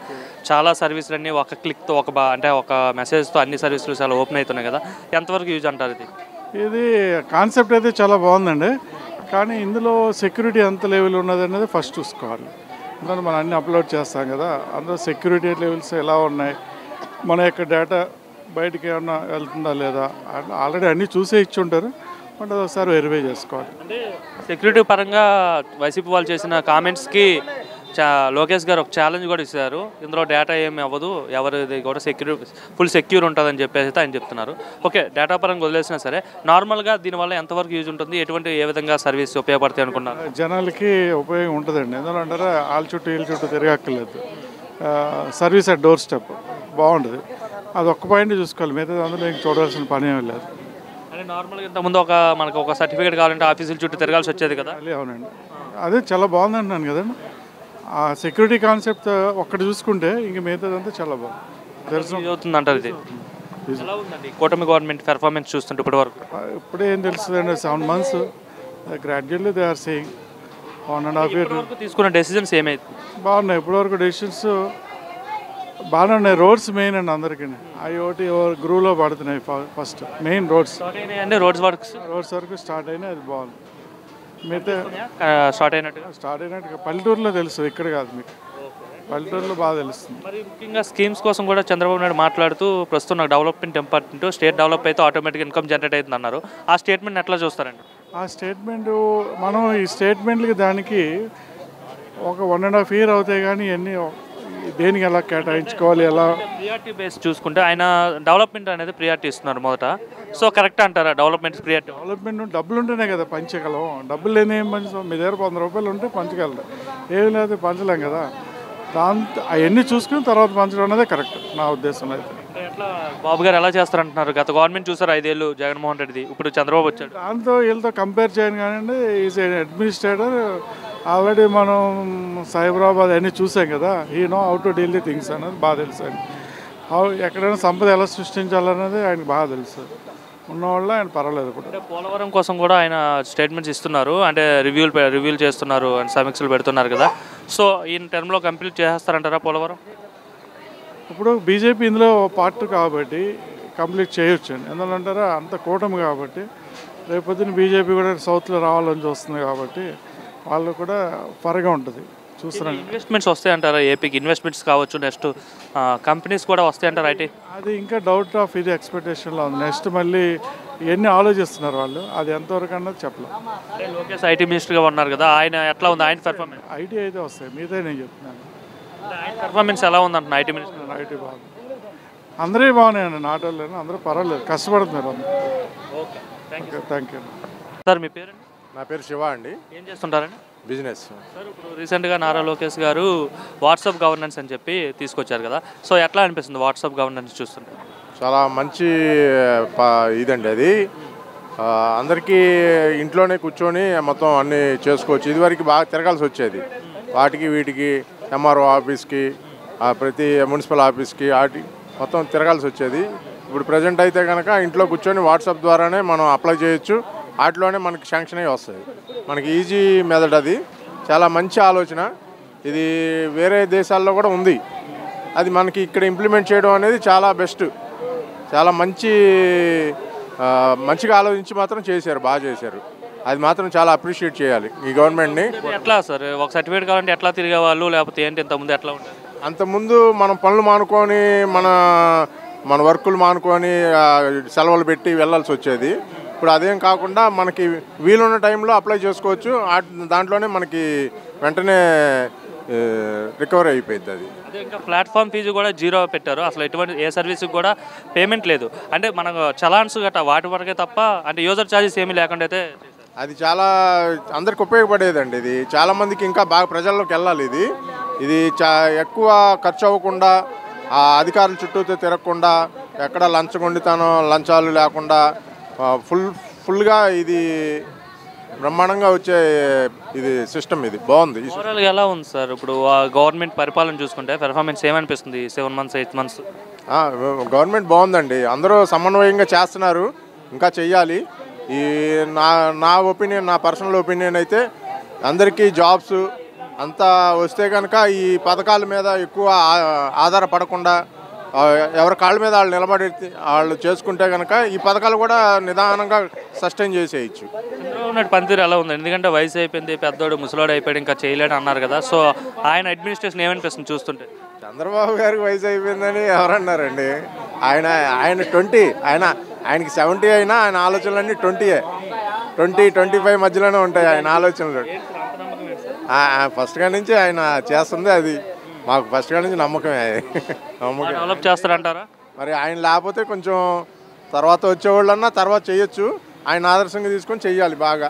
చాలా సర్వీసులన్నీ ఒక క్లిక్ తో అంటే ఒక మెసేజ్ తో అన్ని సర్వీసులు చాలా ఓపెన్ అవుతున్నాయి కదా, ఎంతవరకు యూజ్ అంటారు ఇది? ఇది కాన్సెప్ట్ అయితే చాలా బాగుందండి, కానీ ఇందులో సెక్యూరిటీ ఎంత లెవెల్ ఉన్నది అనేది ఫస్ట్ చూసుకోవాలి. ఎందుకంటే మనం అన్ని అప్లోడ్ చేస్తాం కదా, అందులో సెక్యూరిటీ లెవెల్స్ ఎలా ఉన్నాయి, మన యొక్క డేటా బయటికి ఏమన్నా వెళ్తుందా లేదా, ఆల్రెడీ అన్నీ చూసే ఇచ్చి ఉంటారు, బట్ అది ఒకసారి వెరిఫై చేసుకోవాలి. అంటే సెక్యూరిటీ పరంగా వైసీపీ వాళ్ళు చేసిన కామెంట్స్కి లోకేష్ గారు ఒక ఛాలెంజ్ కూడా ఇచ్చారు, ఇందులో డేటా ఏమి అవ్వదు, ఎవరిది కూడా ఫుల్ సెక్యూర్ ఉంటుందని చెప్పేసి ఆయన చెప్తున్నారు. ఓకే, డేటా పరంగా వదిలేసినా సరే నార్మల్గా దీనివల్ల ఎంతవరకు యూజ్ ఉంటుంది, ఏ విధంగా సర్వీస్ ఉపయోగపడతాయి అనుకున్నారు? జనాలకి ఉపయోగం ఉంటుందండి, ఎందుకంటారా వాళ్ళ చుట్టూ వీళ్ళ చుట్టూ తిరగక్కర్లేదు, సర్వీస్ అట్ డోర్ స్టెప్ బాగుంటుంది. అది ఒక్క పాయింట్ చూసుకోవాలి, మిగతా అందులో ఇంక చూడాల్సిన పని ఏమీ లేదు. అంటే నార్మల్గా ఇంతకుముందు మనకు ఒక సర్టిఫికేట్ కావాలంటే ఆఫీసుల చుట్టూ తిరగాల్సి వచ్చేది కదా. అవునండి, అదే చాలా బాగుంది అంటున్నాను కదండి. ఆ సెక్యూరిటీ కాన్సెప్ట్ ఒక్కటి చూసుకుంటే ఇంక మిగతాదంతా చాలా బాగుంది అవుతుంది అంటారు. ఇది ఎలా ఉందండి కూటమి గవర్నమెంట్ పెర్ఫార్మెన్స్ చూస్తుంటే ఇప్పటి వరకు? ఇప్పుడే ఏం తెలుస్తుందండి, 7 months gradually they are saying 1.5 year తీసుకున్న డెసిజన్స్ ఏమైతే బాగున్నాయి. ఇప్పటివరకు డెసిషన్స్ బాగానే ఉన్నాయి. రోడ్స్ మెయిన్ అండి అందరికీ, IoT గ్రూవ్లో పడుతున్నాయి. ఫస్ట్ మెయిన్ రోడ్స్ వరకు స్టార్ట్ అయినాయి, అది బాగుంది. మిగతా స్టార్ట్ అయినట్టు పల్లెటూరులో తెలుస్తుంది, ఇక్కడ కాదు, మీకు పల్లెటూరులో బాగా తెలుస్తుంది. మరి ముఖ్యంగా స్కీమ్స్ కోసం కూడా చంద్రబాబు నాయుడు మాట్లాడుతూ ప్రస్తుతం నాకు డెవలప్మెంట్ డిపార్ట్మెంట్ స్టేట్ డెవలప్ అయితే ఆటోమేటిక్ ఇన్కమ్ జనరేట్ అవుతుంది అన్నారు. ఆ స్టేట్మెంట్ ఎట్లా చూస్తారండి? ఆ స్టేట్మెంట్ మనం ఈ స్టేట్మెంట్లకి దానికి ఒక 1.5 year అవుతాయి, కానీ ఇవన్నీ దేనికి ఎలా కేటాయించుకోవాలి, ఎలా ప్రియారిటీ బేస్ చూసుకుంటే ఆయన డెవలప్మెంట్ అనేది ప్రియారిటీ ఇస్తున్నారు మొదట. సో కరెక్ట్ అంటారా డెవలప్మెంట్ ప్రియారిటీ? డెవలప్మెంట్ డబ్బులు ఉంటేనే కదా పంచగలం, డబ్బులు లేని ఏం పంచుతాం? మీ దగ్గర 100 రూపాయలు ఉంటే పంచగలరు, ఏమి లేదు పంచలేం కదా. దాంతో అవన్నీ చూసుకుని తర్వాత పంచడం అనేది కరెక్ట్ నా ఉద్దేశంలో అయితే. ఎట్లా బాబు గారు ఎలా చేస్తారంటున్నారు? గత గవర్నమెంట్ చూసారు 5 ఏళ్ళు జగన్మోహన్ రెడ్డిది, ఇప్పుడు చంద్రబాబు వచ్చాడు, దాంతో వీళ్ళతో కంపేర్ చేయను కానివ్వండి. ఈజ్ అడ్మినిస్ట్రేటర్, ఆల్రెడీ మనం సైబరాబాద్ అన్నీ చూసాం కదా, ఈ know how to deal the things అనేది బాగా తెలుసు అండి. ఎక్కడైనా సంపద ఎలా సృష్టించాలనేది ఆయనకు బాగా తెలుసు, ఉన్నవాళ్ళు ఆయన పర్వాలేదు. ఇప్పుడు పోలవరం కోసం కూడా ఆయన స్టేట్మెంట్స్ ఇస్తున్నారు, అంటే రివ్యూలు చేస్తున్నారు అండ్ సమీక్షలు పెడుతున్నారు కదా. సో ఈ టర్మ్లో కంప్లీట్ చేస్తారంటారా పోలవరం? ఇప్పుడు బీజేపీ ఇందులో పార్ట్ కాబట్టి కంప్లీట్ చేయొచ్చు అండి, ఎందుకంటారా అంత కూటమి కాబట్టి. రేపొద్దున బీజేపీ కూడా సౌత్లో రావాలని చూస్తుంది కాబట్టి వాళ్ళు కూడా ఫరగా ఉంటుంది. చూస్తున్నాం ఇన్వెస్ట్మెంట్స్ వస్తాయంటారా ఏపీకి? ఇన్వెస్ట్మెంట్స్ కావచ్చు, నెక్స్ట్ కంపెనీస్ కూడా వస్తాయంటారా? ఐటీ అది ఇంకా డౌట్ ఆఫ్ ఇది ఎక్స్పెక్టేషన్లో ఉంది. నెక్స్ట్ మళ్ళీ ఇవన్నీ ఆలోచిస్తున్నారు వాళ్ళు. అది ఎంతవరకు అన్నది చెప్పలేదు. అంటే లోకేష్ ఐటీ మినిస్టర్గా ఉన్నారు కదా, ఆయన ఎట్లా ఉంది ఆయన పెర్ఫార్మెన్స్? ఐటీ అయితే వస్తాయి, మిగతా నేను చెప్తున్నాను. ఆయన పెర్ఫార్మెన్స్ ఎలా ఉందంటున్నా ఐటీ మినిస్టర్? ఐటీ బాగుంది, అందరే బాగున్నాయండి, నాట్ వాళ్ళు అందరూ పర్వాలేదు, కష్టపడుతున్నారు అందరూ. Okay, thank you. సార్ మీ పేరండి? నా పేరు శివ అండి. ఏం చేస్తుంటారండి? బిజినెస్. సార్ ఇప్పుడు రీసెంట్గా నారా లోకేష్ గారు వాట్సాప్ గవర్నెన్స్ అని చెప్పి తీసుకొచ్చారు కదా, సో ఎట్లా అనిపిస్తుంది వాట్సాప్ గవర్నెన్స్ చూస్తుంటే? చాలా మంచి ఇదండి అది. అందరికీ ఇంట్లోనే కూర్చొని మొత్తం అన్నీ చేసుకోవచ్చు. ఇదివరకు బాగా తిరగాల్సి వచ్చేది, వాటికి వీటికి ఎంఆర్ఓ ఆఫీస్కి, ప్రతి మున్సిపల్ ఆఫీస్కి వాటి మొత్తం తిరగాల్సి వచ్చేది. ఇప్పుడు ప్రజెంట్ అయితే కనుక ఇంట్లో కూర్చొని వాట్సాప్ ద్వారానే మనం అప్లై చేయొచ్చు, వాటిలోనే మనకి శాంక్షన్ అయ్యి వస్తుంది. మనకి ఈజీ మెథడ్, అది చాలా మంచి ఆలోచన. ఇది వేరే దేశాల్లో కూడా ఉంది, అది మనకి ఇక్కడ ఇంప్లిమెంట్ చేయడం అనేది చాలా బెస్ట్. చాలా మంచిగా ఆలోచించి మాత్రం చేశారు, బాగా చేశారు. అది మాత్రం చాలా అప్రిషియేట్ చేయాలి ఈ గవర్నమెంట్ని. ఎట్లా సార్ ఒక సర్టిఫికేట్ కావాలంటే ఎట్లా తిరిగేవాళ్ళు, లేకపోతే ఏంటి ఇంతకుముందు ఎట్లా ఉంటుంది? అంతకుముందు మనం పనులు మానుకొని మన వర్కులు మానుకొని సెలవులు పెట్టి వెళ్ళాల్సి వచ్చేది. ఇప్పుడు అదేం కాకుండా మనకి వీలున్న టైంలో అప్లై చేసుకోవచ్చు, దాంట్లోనే మనకి వెంటనే రికవరీ అయిపోయింది. అది అదే ఇంకా ప్లాట్ఫామ్ ఫీజు కూడా జీరో పెట్టారు, అసలు ఎటువంటి ఏ సర్వీస్కి కూడా పేమెంట్ లేదు. అంటే మనకు చలాన్స్ గట్రా వాటి వరకే తప్ప అంటే యూజర్ ఛార్జెస్ ఏమీ లేకుండా అయితే అది చాలా అందరికి ఉపయోగపడేదండి. ఇది చాలామందికి ఇంకా బాగా ప్రజల్లోకి వెళ్ళాలి. ఇది ఎక్కువ ఖర్చు అవ్వకుండా, అధికారుల చుట్టూతో తిరగకుండా, ఎక్కడ లంచాలు లేకుండా ఫుల్గా ఇది బ్రహ్మాండంగా వచ్చే ఇది సిస్టమ్. ఇది బాగుంది. ఓవరాల్గా ఎలా ఉంది సార్ ఇప్పుడు గవర్నమెంట్ పరిపాలన చూసుకుంటే పెర్ఫార్మెన్స్ ఏమనిపిస్తుంది 7 months 8 months? గవర్నమెంట్ బాగుందండి, అందరూ సమన్వయంగా చేస్తున్నారు, ఇంకా చెయ్యాలి. ఈ నా ఒపీనియన్, నా పర్సనల్ ఒపీనియన్ అయితే అందరికీ జాబ్స్ అంతా వస్తే కనుక ఈ పథకాల మీద ఎక్కువ ఆధారపడకుండా ఎవరి కాళ్ళ మీద వాళ్ళు నిలబడి వాళ్ళు చేసుకుంటే కనుక ఈ పథకాలు కూడా నిదానంగా సస్టైన్ చేసేయచ్చు. చంద్రబాబు పనితీరు ఎలా ఉంది? ఎందుకంటే వయసు అయిపోయింది, పెద్దోడు ముసలోడు అయిపోయాడు, ఇంకా చేయలేడు అన్నారు కదా, సో ఆయన అడ్మినిస్ట్రేషన్ ఏమనిపిస్తుంది చూస్తుంటే? చంద్రబాబు గారికి వయసు అయిపోయిందని ఎవరన్నారండి? ఆయన 20, ఆయనకి 70 అయినా ఆయన ఆలోచనలన్నీ 20-25 మధ్యలోనే ఉంటాయి ఆయన ఆలోచనలు. ఫస్ట్గా నుంచి ఆయన చేస్తుంది అది మాకు ఫస్ట్గా నుంచి నమ్మకమే. డెవలప్ చేస్తారంటారా? మరి ఆయన లేకపోతే కొంచెం తర్వాత వచ్చేవాళ్ళన్నా తర్వాత చేయొచ్చు, ఆయన ఆదర్శంగా తీసుకొని చెయ్యాలి, బాగా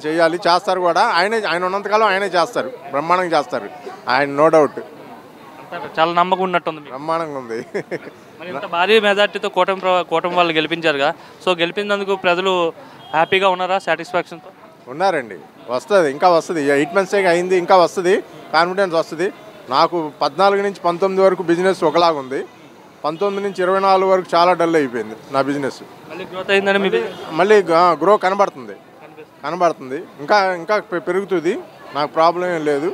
చెయ్యాలి, చేస్తారు కూడా. ఆయన ఉన్నంతకాలం ఆయనే చేస్తారు, బ్రహ్మాండంగా చేస్తారు ఆయన, నో డౌట్. చాలా నమ్మకం ఉన్నట్టుంది, బ్రహ్మాండంగా ఉంది. మరి ఇంత భారీ మెజార్టీతో కూటమి వాళ్ళు గెలిపించారుగా, సో గెలిపినందుకు ప్రజలు హ్యాపీగా ఉన్నారా, సాటిస్ఫాక్షన్తో ఉన్నారండి? వస్తుంది, ఇంకా వస్తుంది. 8 months అయింది, ఇంకా వస్తుంది, కాన్ఫిడెన్స్ వస్తుంది. నాకు 14 నుంచి 19 వరకు బిజినెస్ ఒకలాగా ఉంది, 19 నుంచి 24 వరకు చాలా డల్ అయిపోయింది నా బిజినెస్. మళ్ళీ గ్రో కనబడుతుంది, ఇంకా పెరుగుతుంది, నాకు ప్రాబ్లం ఏం లేదు.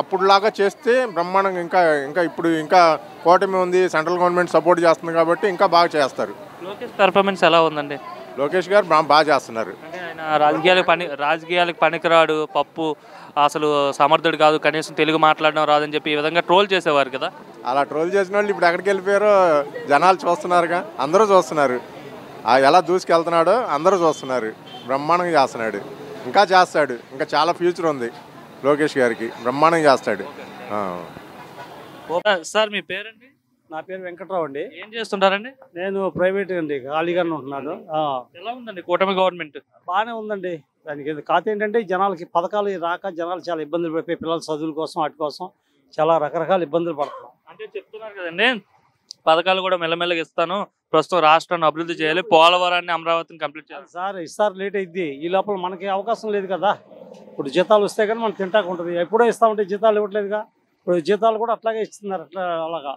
అప్పుడులాగా చేస్తే బ్రహ్మాండంగా ఇంకా ఇప్పుడు ఇంకా కూటమి ఉంది, సెంట్రల్ గవర్నమెంట్ సపోర్ట్ చేస్తుంది కాబట్టి ఇంకా బాగా చేస్తారు. లోకేష్ పెర్ఫార్మెన్స్ ఎలా ఉందండి? లోకేష్ గారు బాగా చేస్తున్నారు. ఆయన రాజకీయాలకు పనికిరాడు, పప్పు, అసలు సమర్థుడు కాదు, కనీసం తెలుగు మాట్లాడడం రాదని చెప్పి ఈ విధంగా ట్రోల్ చేసేవారు కదా. అలా ట్రోల్ చేసిన వాళ్ళు ఇప్పుడు ఎక్కడికి వెళ్ళిపోయారో జనాలు చూస్తున్నారుగా, అందరూ చూస్తున్నారు ఎలా దూసుకెళ్తున్నాడో, అందరూ చూస్తున్నారు. బ్రహ్మాండంగా చేస్తున్నాడు, ఇంకా చేస్తాడు, ఇంకా చాలా ఫ్యూచర్ ఉంది లోకేష్ గారికి, బ్రహ్మాండంగా చేస్తాడు. సార్ మీ పేరండి? నా పేరు వెంకట్రావు అండి. ఏం చేస్తుంటారండి? నేను ప్రైవేట్ అండి, ఖాళీగానే ఉంటున్నాను. ఎలా ఉందండి కూటమి గవర్నమెంట్? బాగానే ఉందండి. దానికి కాదు ఏంటంటే జనాలకి పథకాలు రాక జనాలు చాలా ఇబ్బందులు పడిపోయి, పిల్లల చదువుల కోసం వాటి కోసం చాలా రకరకాల ఇబ్బందులు పడుతున్నాం. అంటే చెప్తున్నారు కదండి పథకాలు కూడా మెల్లమెల్లగా ఇస్తాను, ప్రస్తుతం రాష్ట్రాన్ని అభివృద్ధి చేయాలి, పోలవరాన్ని అమరావతిని కంప్లీట్ చేయాలి. సార్ ఇస్తారు, లేట్ అయింది. ఈ లోపల మనకి అవకాశం లేదు కదా. ఇప్పుడు జీతాలు వస్తే కానీ మనం తింటాకు ఉంటుంది, ఎప్పుడో ఇస్తామంటే జీతాలు ఇవ్వట్లేదుగా. ఇప్పుడు జీతాలు కూడా అట్లాగే ఇస్తున్నారు, అలాగా.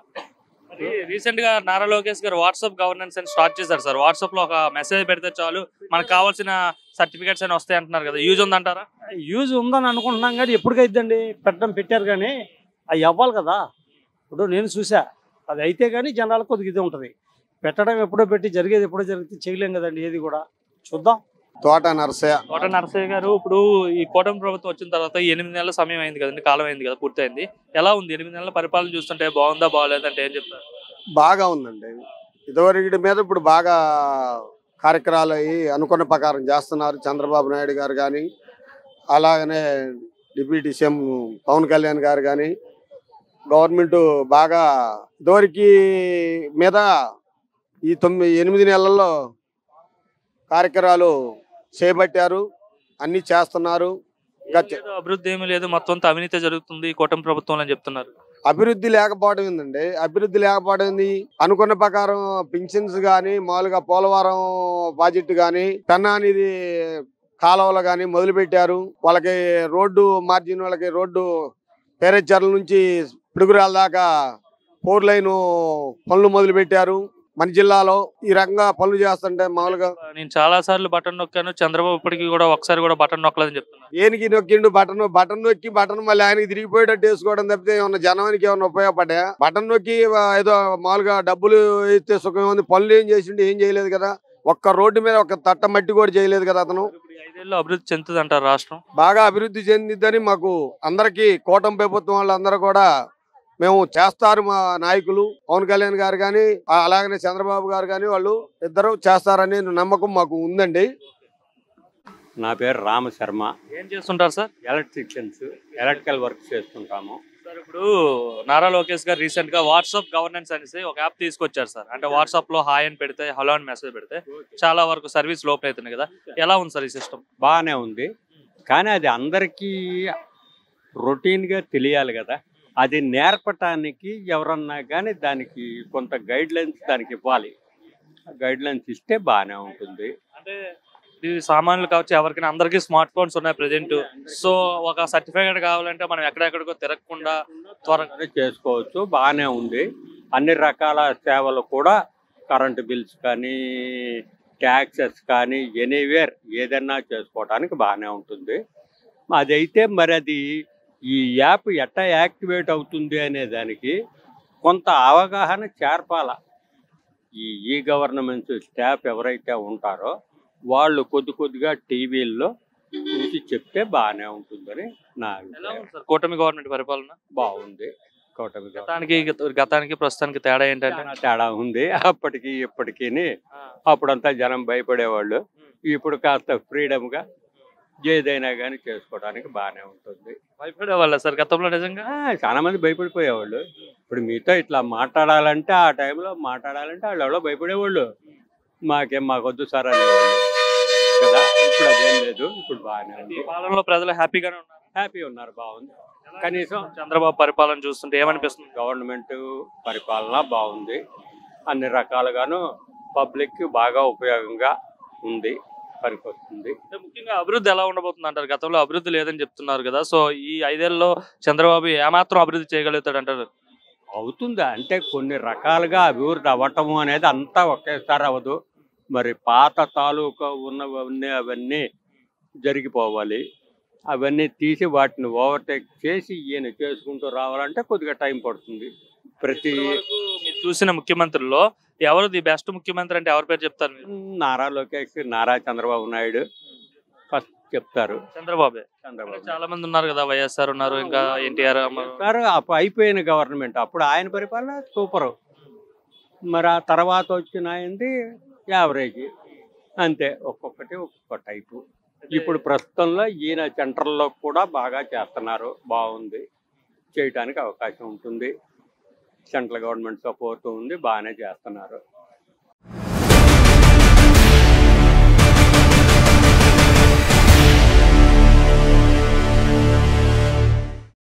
రీసెంట్ గా నారా లోకేష్ గారు వాట్సాప్ గవర్నెన్స్ అని స్టార్ట్ చేశారు సార్. వాట్సాప్ లో ఒక మెసేజ్ పెడితే చాలు మనకు కావాల్సిన సర్టిఫికేట్స్ అని వస్తాయి అంటున్నారు కదా, యూజ్ ఉందంటారా? యూజ్ ఉందని అనుకుంటున్నాం కానీ ఎప్పటికైద్దండి, పెట్టారు కానీ అవి అవ్వాలి కదా. ఇప్పుడు నేను చూసా, అది అయితే కానీ జనాలకు కొద్దిగా ఇది ఉంటుంది. పెట్టడం ఎప్పుడో పెట్టి జరిగేది ఎప్పుడో జరిగితే చేయలేం కదండి, ఏది కూడా. చూద్దాం. తోట నరసయ్య గారు, ఇప్పుడు ఈ కూటమి ప్రభుత్వం వచ్చిన తర్వాత 8 నెలల సమయం అయింది కదండి, కాలం అయింది కదా, పూర్తయింది. ఎలా ఉంది 8 నెలల పరిపాలన చూస్తుంటే? బాగుందా బాగోలేదంటే ఏం చెప్తారు? బాగా ఉందండి, ఇదివరకు మీద ఇప్పుడు బాగా కార్యక్రమాలు అయ్యి అనుకున్న ప్రకారం చేస్తున్నారు. చంద్రబాబు నాయుడు గారు కానీ, అలాగనే డిప్యూటీ సీఎం పవన్ కళ్యాణ్ గారు కానీ గవర్నమెంట్ బాగా ఇదివరకు మీద ఈ 8 నెలల్లో కార్యక్రమాలు చేపట్టారు, అన్ని చేస్తున్నారు. అభివృద్ధి ఏమీ లేదు, మొత్తం అవినీతి జరుగుతుంది కూటమి ప్రభుత్వం అని చెప్తున్నారు. అభివృద్ధి లేకపోవడం ఏందండి, అభివృద్ధి లేకపోవడం ఏంది? అనుకున్న ప్రకారం పింఛన్స్ కానీ, మామూలుగా పోలవరం ప్రాజెక్టు కానీ, పెన్నా అనేది కాలువలు కానీ మొదలు పెట్టారు. వాళ్ళకి రోడ్డు మార్జిన్, వాళ్ళకి రోడ్డు పేరెచ్చర్ల నుంచి పిడుగురాల దాకా 4 లైన్ పనులు మొదలు పెట్టారు. మన జిల్లాలో ఈ రకంగా పనులు చేస్తుంటే మామూలుగా నేను చాలా సార్లు బటన్ నొక్కాను, చంద్రబాబు ఇప్పటికీ కూడా ఒకసారి కూడా బటన్ నొక్కలేదని చెప్తున్నారు. ఏనికి నొక్కిండు బటన్ నొక్కి మళ్ళీ ఆయనకి తిరిగిపోయేటట్టు వేసుకోవడం తప్పితే ఏమన్నా జనానికి ఏమన్నా ఉపయోగపడ్డా? బటన్ నొక్కి ఏదో మామూలుగా డబ్బులు ఇస్తే సుఖం ఉంది, పనులు ఏం చేసిండు? ఏం చేయలేదు కదా. ఒక్క రోడ్డు మీద ఒక తట్ట మట్టి కూడా చేయలేదు కదా అతను. 5 ఏళ్ళు అభివృద్ధి చెందుతుంది అంటారు రాష్ట్రం? బాగా అభివృద్ధి చెందిద్దని మాకు అందరికీ కూటమి ప్రభుత్వం వాళ్ళందరూ కూడా మేము చేస్తారు. మా నాయకులు పవన్ కళ్యాణ్ గారు కానీ, అలాగనే చంద్రబాబు గారు కానీ వాళ్ళు ఇద్దరు చేస్తారని నమ్మకం మాకు ఉందండి. నా పేరు రామశర్మ. ఏం చేస్తుంటారు సార్? ఎలక్ట్రికల్ వర్క్ చేస్తుంటాము సార్. ఇప్పుడు నారా లోకేష్ గారు రీసెంట్ గా వాట్సాప్ గవర్నెన్స్ అనేసి ఒక యాప్ తీసుకొచ్చారు సార్. అంటే వాట్సాప్ లో హాయ్ అని పెడితే, హలో అని మెసేజ్ పెడితే చాలా వరకు సర్వీస్ లోపల అవుతున్నాయి కదా. ఎలా ఉంది సార్ ఈ సిస్టమ్? బాగానే ఉంది, కానీ అది అందరికీ రొటీన్గా తెలియాలి కదా. అది నేర్పటానికి ఎవరన్నా కానీ దానికి కొంత గైడ్ లైన్స్ దానికి ఇవ్వాలి. గైడ్ లైన్స్ ఇస్తే బాగానే ఉంటుంది. అంటే ఇది సామాన్యులు కావచ్చు, ఎవరికైనా అందరికీ స్మార్ట్ ఫోన్స్ ఉన్నాయి ప్రెజెంట్. సో ఒక సర్టిఫికేట్ కావాలంటే మనం ఎక్కడెక్కడికో తిరగకుండా త్వరగా చేసుకోవచ్చు. బాగానే ఉంది. అన్ని రకాల సేవలు కూడా, కరెంటు బిల్స్ కానీ, ట్యాక్సెస్ కానీ, ఎనీవేర్ ఏదన్నా చేసుకోవడానికి బాగానే ఉంటుంది. అదైతే మరి అది ఈ యాప్ ఎట్టా యాక్టివేట్ అవుతుంది అనే దానికి కొంత అవగాహన చేర్పాల. ఈ గవర్నమెంట్ స్టాఫ్ ఎవరైతే ఉంటారో వాళ్ళు కొద్దిగా టీవీల్లో చూసి చెప్తే బాగానే ఉంటుందని నా అభిప్రాయం. కూటమి గవర్నమెంట్ పరిపాలన బాగుంది. కూటమి గతానికి ప్రస్తుతానికి తేడా ఏంటంటే తేడా ఉంది. అప్పటికి ఇప్పటికీ అప్పుడంతా జనం భయపడేవాళ్ళు, ఇప్పుడు కాస్త ఫ్రీడమ్గా ఏదైనా కానీ చేసుకోవడానికి బాగానే ఉంటుంది. భయపడేవాళ్ళ సార్ గతంలో? నిజంగా చాలా మంది భయపడిపోయేవాళ్ళు. ఇప్పుడు మీతో ఇట్లా మాట్లాడాలంటే, ఆ టైంలో మాట్లాడాలంటే వాళ్ళు ఎవరో భయపడేవాళ్ళు. మాకొద్దు సార్ అనేవాళ్ళు కదా. ఇప్పుడు అదేం లేదు, ఇప్పుడు బాగానే ఉంది. పాలనలో ప్రజలు హ్యాపీగానే ఉన్నారు? హ్యాపీ ఉన్నారు, బాగుంది. కనీసం చంద్రబాబు పరిపాలన చూస్తుంటే ఏమనిపిస్తుంది? గవర్నమెంట్ పరిపాలన బాగుంది, అన్ని రకాలుగాను పబ్లిక్ బాగా ఉపయోగంగా ఉంది, పనికొస్తుంది. ముఖ్యంగా అభివృద్ధి ఎలా ఉండబోతుంది అంటారు? గతంలో అభివృద్ధి లేదని చెప్తున్నారు కదా. సో ఈ 5 ఏళ్ళలో చంద్రబాబు ఏమాత్రం అభివృద్ధి చేయగలుగుతాడు అంటారు? అవుతుందా అంటే కొన్ని రకాలుగా అభివృద్ధి అవ్వటము అనేది అంతా ఒకేసారి అవ్వదు. మరి పాత తాలూకా ఉన్నవన్నీ అవన్నీ జరిగిపోవాలి. అవన్నీ తీసి వాటిని ఓవర్టేక్ చేసి ఈయన చేసుకుంటూ రావాలంటే కొద్దిగా టైం పడుతుంది. మీరు చూసిన ముఖ్యమంత్రుల్లో ఎవరు ది బెస్ట్ ముఖ్యమంత్రి అంటే ఎవరి పేరు చెప్తారు? నారా లోకేష్, నారా చంద్రబాబు నాయుడు ఫస్ట్ చెప్తారు. చంద్రబాబు చాలా మంది ఉన్నారు కదా, వైఎస్ఆర్ ఉన్నారు, ఇంకా ఎన్టీఆర్ సార్. అప్పుడు అయిపోయిన గవర్నమెంట్, అప్పుడు ఆయన పరిపాలన సూపరు. మరి ఆ తర్వాత వచ్చిన ఆయనది యావరేజ్ అంతే, ఒక్కొక్కటి ఒక్కొక్క టైపు. ఇప్పుడు ప్రస్తుతంలో ఈయన సెంట్రల్లో కూడా బాగా చేస్తున్నారు, బాగుంది, చేయడానికి అవకాశం ఉంటుంది. సెంట్రల్ గవర్నమెంట్ సపోర్ట్ ఉంది, బాగానే చేస్తున్నారు.